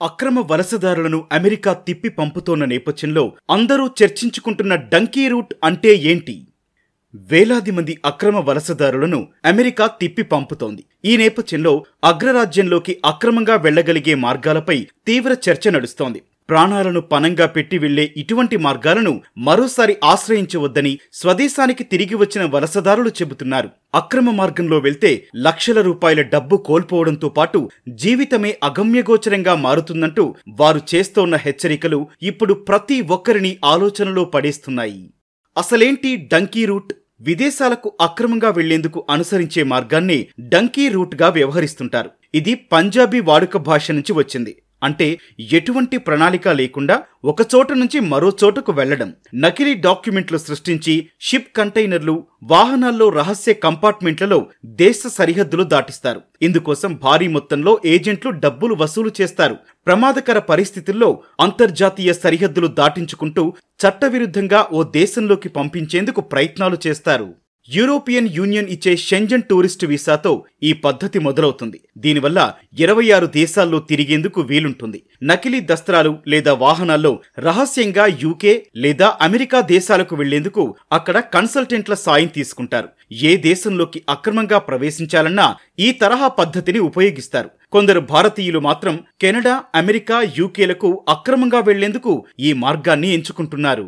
అక్రమ వలసదారులను అమెరికా తిప్పి పంపుతోన్న నేపథ్యంలో అందరూ చర్చించుకుంటున్న డంకీ రూట్ అంటే ఏంటి? వేలాది మంది అక్రమ వలసదారులను అమెరికా తిప్పి పంపుతోంది. ఈ నేపథ్యంలో అగ్రరాజ్యంలోకి అక్రమంగా వెళ్లగలిగే మార్గాలపై తీవ్ర చర్చ నడుస్తోంది. ప్రాణాలను పణంగా పెట్టి వెళ్లే ఇటువంటి మార్గాలను మరోసారి ఆశ్రయించవద్దని స్వదేశానికి తిరిగి వచ్చిన వలసదారులు చెబుతున్నారు. అక్రమ మార్గంలో వెళ్తే లక్షల రూపాయల డబ్బు కోల్పోవడంతో పాటు జీవితమే అగమ్యగోచరంగా మారుతుందంటూ వారు చేస్తోన్న హెచ్చరికలు ఇప్పుడు ప్రతి ఒక్కరిని ఆలోచనలో పడేస్తున్నాయి. అసలేంటి డంకీ రూట్? విదేశాలకు అక్రమంగా వెళ్లేందుకు అనుసరించే మార్గాన్నే డంకీ రూట్గా వ్యవహరిస్తుంటారు. ఇది పంజాబీ వాడుక భాష నుంచి వచ్చింది. అంటే ఎటువంటి ప్రణాళిక లేకుండా ఒక చోట నుంచి మరో చోటకు వెళ్లడం. నకిలీ డాక్యుమెంట్లు సృష్టించి షిప్ కంటైనర్లు, వాహనాల్లో రహస్య కంపార్ట్మెంట్లలో దేశ సరిహద్దులు దాటిస్తారు. ఇందుకోసం భారీ మొత్తంలో ఏజెంట్లు డబ్బులు వసూలు చేస్తారు. ప్రమాదకర పరిస్థితుల్లో అంతర్జాతీయ సరిహద్దులు దాటించుకుంటూ చట్టవిరుద్ధంగా ఓ దేశంలోకి పంపించేందుకు ప్రయత్నాలు చేస్తారు. యూరోపియన్ యూనియన్ ఇచ్చే షెంజన్ టూరిస్టు వీసాతో ఈ పద్ధతి మొదలవుతుంది. దీనివల్ల 26 దేశాల్లో తిరిగేందుకు వీలుంటుంది. నకిలీ దస్త్రాలు లేదా వాహనాల్లో రహస్యంగా యూకే లేదా అమెరికా దేశాలకు వెళ్లేందుకు అక్కడ కన్సల్టెంట్ల సాయం తీసుకుంటారు. ఏ దేశంలోకి అక్రమంగా ప్రవేశించాలన్నా ఈ తరహా పద్ధతిని ఉపయోగిస్తారు. కొందరు భారతీయులు మాత్రం కెనడా, అమెరికా, యూకేలకు అక్రమంగా వెళ్లేందుకు ఈ మార్గాన్ని ఎంచుకుంటున్నారు.